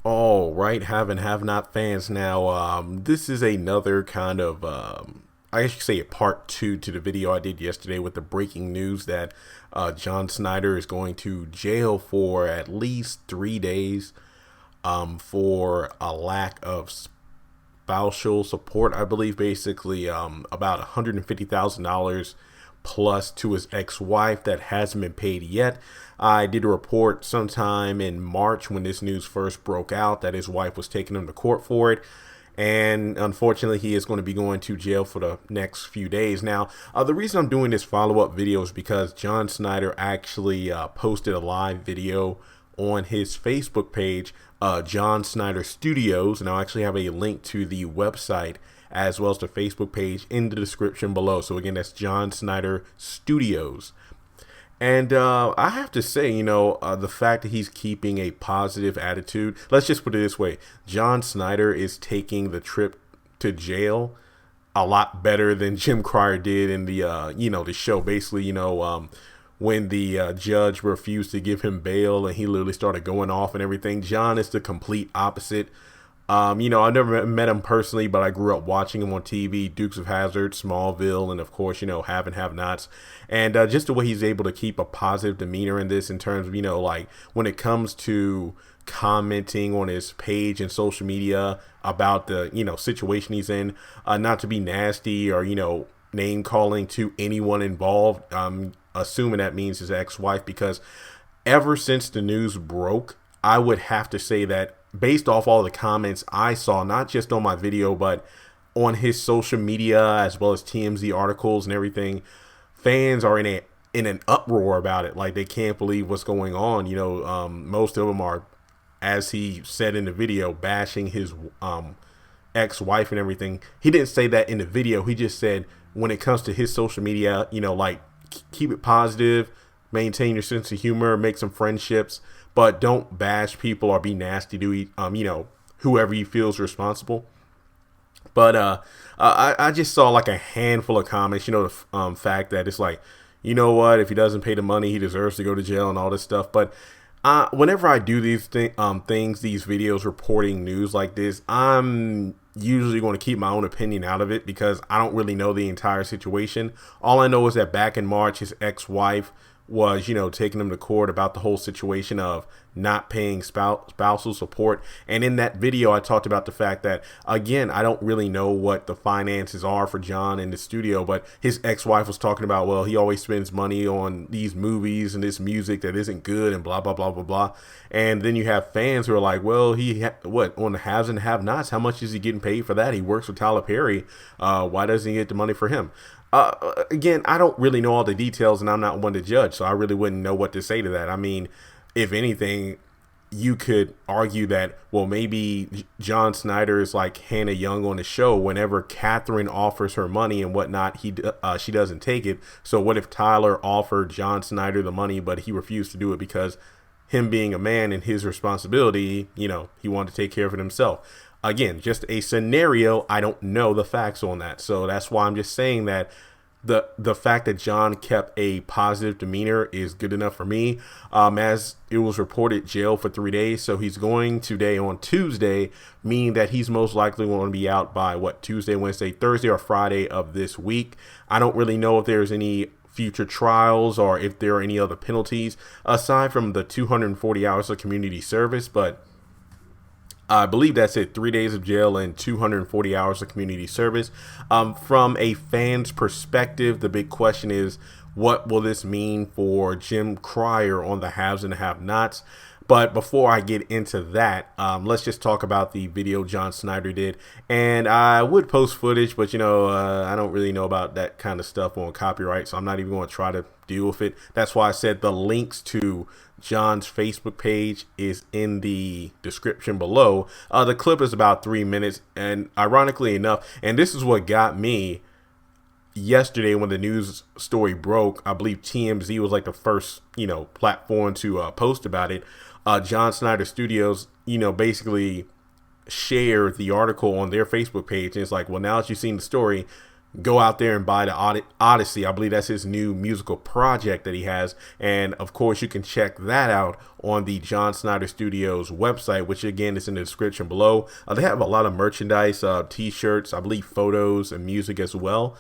All right, have and have not fans. Now, this is another kind of, I guess you could say, a part two to the video I did yesterday with the breaking news that John Schneider is going to jail for at least 3 days for a lack of spousal support. I believe basically about $150,000 plus to his ex-wife that hasn't been paid yet. I did a report sometime in March when this news first broke out that his wife was taking him to court for it. And unfortunately, he is going to be going to jail for the next few days. Now, the reason I'm doing this follow-up video is because John Schneider actually posted a live video on his Facebook page, John Schneider Studios. And I'll actually have a link to the website as well as the Facebook page in the description below. So again, that's John Schneider Studios. And I have to say, the fact that he's keeping a positive attitude, let's just put it this way. John Schneider is taking the trip to jail a lot better than Jim Cryer did in the show. Basically, when the judge refused to give him bail and he literally started going off and everything. John is the complete opposite. I never met him personally, but I grew up watching him on TV, Dukes of Hazzard, Smallville, and of course, Have and Have Nots. And just the way he's able to keep a positive demeanor in this in terms of, like when it comes to commenting on his page and social media about the, situation he's in, not to be nasty or, name calling to anyone involved. Assuming that means his ex-wife, because ever since the news broke, I would have to say that based off all the comments I saw, not just on my video, but on his social media, as well as TMZ articles and everything, fans are in an uproar about it. Like, they can't believe what's going on. Most of them are, as he said in the video, bashing his ex-wife and everything. He didn't say that in the video. He just said when it comes to his social media, keep it positive, maintain your sense of humor, make some friendships, but don't bash people or be nasty to whoever you feel is responsible. But I just saw like a handful of comments, the fact that it's like, what, if he doesn't pay the money, he deserves to go to jail and all this stuff. But whenever I do these things, these videos reporting news like this, I'm usually going to keep my own opinion out of it because I don't really know the entire situation. All I know is that back in March, his ex-wife was, taking him to court about the whole situation of not paying spousal support. And in that video, I talked about the fact that, again, I don't really know what the finances are for John in the studio, but his ex-wife was talking about, well, he always spends money on these movies and this music that isn't good and blah, blah, blah, blah, blah. And then you have fans who are like, well, on the haves and have-nots, how much is he getting paid for that? He works with Tyler Perry. Why doesn't he get the money for him? Again, I don't really know all the details and I'm not one to judge, so I really wouldn't know what to say to that. I mean, if anything, you could argue that, well, maybe John Schneider is like Hannah Young on the show. Whenever Catherine offers her money and whatnot, she doesn't take it. So what if Tyler offered John Schneider the money, but he refused to do it because him being a man and his responsibility, he wanted to take care of it himself. Again, just a scenario. I don't know the facts on that. So that's why I'm just saying that the fact that John kept a positive demeanor is good enough for me. As it was reported, jail for 3 days. So he's going today on Tuesday, meaning that he's most likely going to be out by Tuesday, Wednesday, Thursday, or Friday of this week. I don't really know if there's any future trials or if there are any other penalties aside from the 240 hours of community service, but I believe that's it. 3 days of jail and 240 hours of community service. From a fan's perspective, the big question is, what will this mean for Jim Cryer on the haves and the have-nots? But before I get into that, let's just talk about the video John Schneider did. And I would post footage, but I don't really know about that kind of stuff on copyright, so I'm not even going to try to deal with it. That's why I said the links to John's Facebook page is in the description below. The clip is about 3 minutes, and ironically enough, and this is what got me yesterday when the news story broke, I believe TMZ was like the first, platform to post about it. John Schneider Studios, basically shared the article on their Facebook page. And it's like, well, now that you've seen the story, go out there and buy the Odyssey. I believe that's his new musical project that he has. And of course, you can check that out on the John Schneider Studios website, which again is in the description below. They have a lot of merchandise, t-shirts, I believe photos and music as well.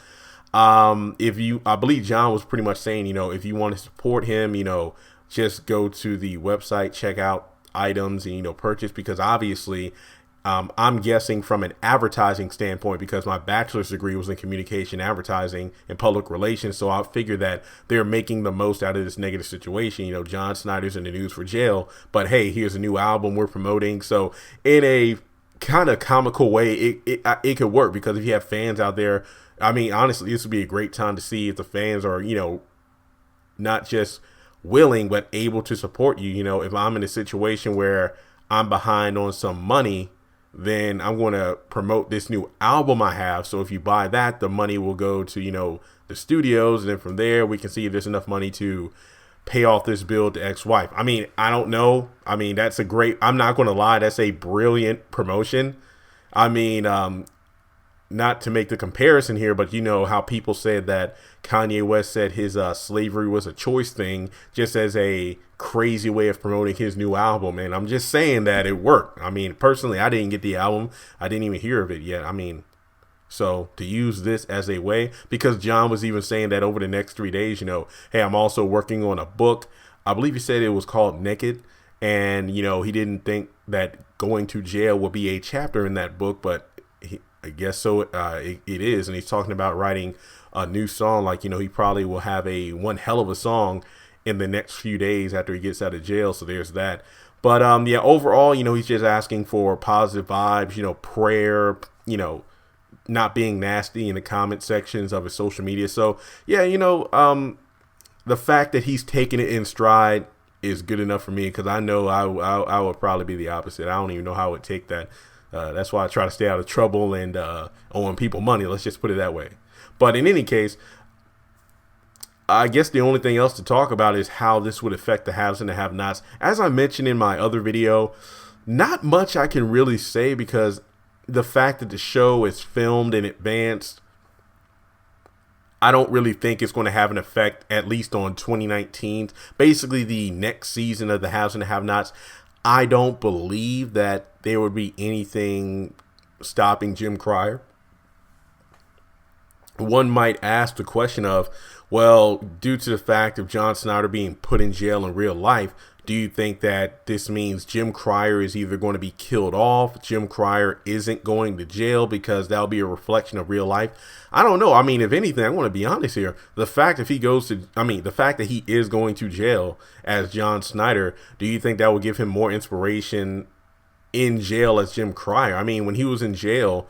I believe John was pretty much saying, if you want to support him, just go to the website, check out items and, purchase, because obviously, I'm guessing from an advertising standpoint, because my bachelor's degree was in communication, advertising, and public relations. So I figure that they're making the most out of this negative situation. John Schneider's in the news for jail, but hey, here's a new album we're promoting. So in a kind of comical way, it could work, because if you have fans out there, I mean, honestly, this would be a great time to see if the fans are, not just willing, but able to support you. If I'm in a situation where I'm behind on some money, then I'm going to promote this new album I have. So if you buy that, the money will go to, the studios. And then from there, we can see if there's enough money to pay off this bill to ex-wife. I mean, I don't know. I mean, I'm not going to lie. That's a brilliant promotion. I mean, not to make the comparison here, but how people said that Kanye West said his slavery was a choice thing, just as a crazy way of promoting his new album. And I'm just saying that it worked. I mean, personally, I didn't get the album. I didn't even hear of it yet. I mean, so to use this as a way, because John was even saying that over the next 3 days, hey, I'm also working on a book. I believe he said it was called Naked. And, he didn't think that going to jail would be a chapter in that book, but I guess so. It is. And he's talking about writing a new song. Like, he probably will have one hell of a song in the next few days after he gets out of jail. So there's that. But yeah, overall, he's just asking for positive vibes, prayer, not being nasty in the comment sections of his social media. So yeah, the fact that he's taking it in stride is good enough for me, because I know I would probably be the opposite. I don't even know how I would take that. That's why I try to stay out of trouble and owing people money. Let's just put it that way. But in any case, I guess the only thing else to talk about is how this would affect the haves and the have-nots. As I mentioned in my other video, not much I can really say, because the fact that the show is filmed in advance, I don't really think it's going to have an effect, at least on 2019. Basically, the next season of the haves and the have-nots. I don't believe that there would be anything stopping Jim Cryer. One might ask the question of, well, due to the fact of John Schneider being put in jail in real life, do you think that this means Jim Cryer is either going to be killed off? Jim Cryer isn't going to jail, because that'll be a reflection of real life. I don't know. I mean, if anything, I want to be honest here. The fact that he is going to jail as John Schneider, do you think that will give him more inspiration in jail as Jim Cryer? I mean, when he was in jail,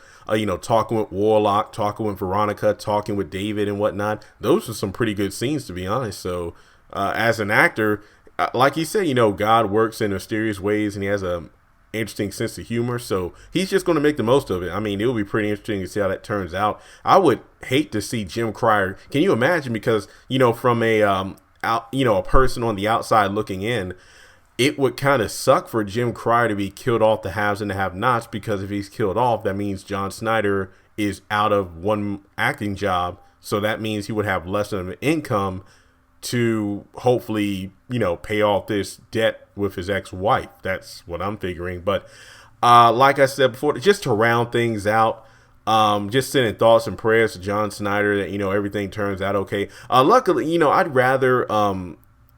talking with Warlock, talking with Veronica, talking with David and whatnot, those are some pretty good scenes, to be honest. So as an actor, like he said, God works in mysterious ways, and he has a interesting sense of humor. So he's just going to make the most of it. I mean, it'll be pretty interesting to see how that turns out. I would hate to see Jim Cryer. Can you imagine? Because, from a person on the outside looking in, it would kind of suck for Jim Cryer to be killed off the haves and the have-nots, because if he's killed off, that means John Schneider is out of one acting job. So that means he would have less of an income to hopefully, pay off this debt with his ex-wife. That's what I'm figuring. But like I said before, just to round things out, just sending thoughts and prayers to John Schneider that, everything turns out okay. Luckily, I'd rather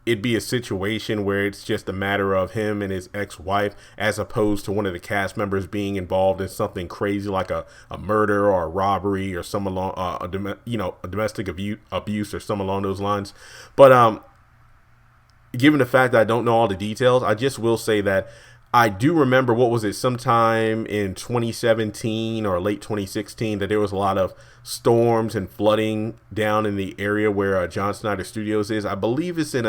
it'd be a situation where it's just a matter of him and his ex-wife, as opposed to one of the cast members being involved in something crazy like a murder or a robbery or some along a domestic abuse or some along those lines. But given the fact that I don't know all the details, I just will say that I do remember, sometime in 2017 or late 2016, that there was a lot of storms and flooding down in the area where John Schneider Studios is. I believe it's in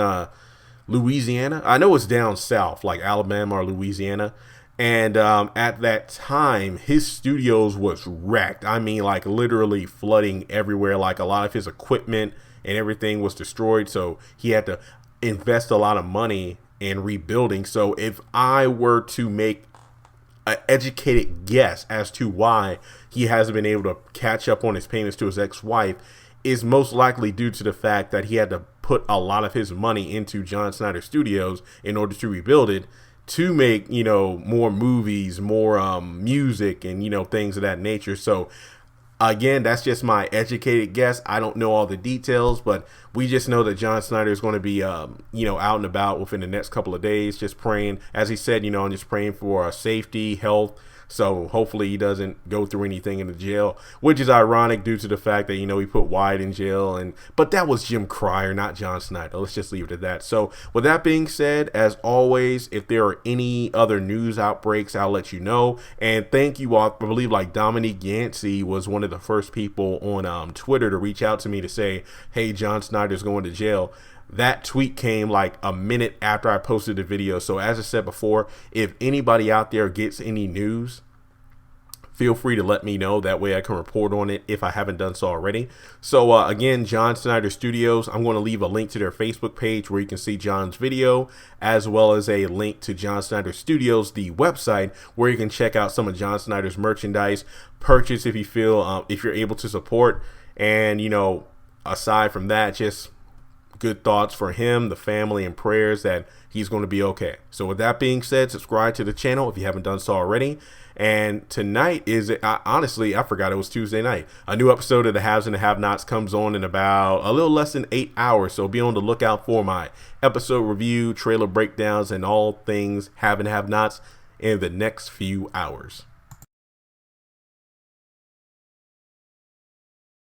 Louisiana. I know it's down south, like Alabama or Louisiana. And at that time, his studios was wrecked. I mean, like literally flooding everywhere. Like a lot of his equipment and everything was destroyed. So he had to invest a lot of money in rebuilding. So if I were to make an educated guess as to why he hasn't been able to catch up on his payments to his ex-wife is most likely due to the fact that he had to put a lot of his money into John Schneider Studios in order to rebuild it, to make, you know, more movies, more music, and, you know, things of that nature. So again, that's just my educated guess. I don't know all the details, but we just know that John Schneider is going to be, you know, out and about within the next couple of days, just praying, as he said, you know, and just praying for safety, health. So hopefully he doesn't go through anything in the jail, which is ironic due to the fact that, you know, he put Wyatt in jail, but that was Jim Cryer, not John Schneider. Let's just leave it at that. So with that being said, as always, if there are any other news outbreaks, I'll let you know. And thank you all. I believe like Dominique Yancey was one of the first people on Twitter to reach out to me to say, hey, John Snyder's going to jail. That tweet came like a minute after I posted the video. So as I said before, if anybody out there gets any news, feel free to let me know. That way I can report on it if I haven't done so already. So again, John Schneider Studios, I'm going to leave a link to their Facebook page where you can see John's video, as well as a link to John Schneider Studios, the website, where you can check out some of John Schneider's merchandise, purchase if you feel, if you're able to support. And, you know, aside from that, just good thoughts for him, the family, and prayers that he's going to be okay. So with that being said, subscribe to the channel if you haven't done so already. And tonight is, honestly, I forgot it was Tuesday night. A new episode of The Haves and the Have-Nots comes on in about a little less than 8 hours. So be on the lookout for my episode review, trailer breakdowns, and all things Have and Have-Nots in the next few hours.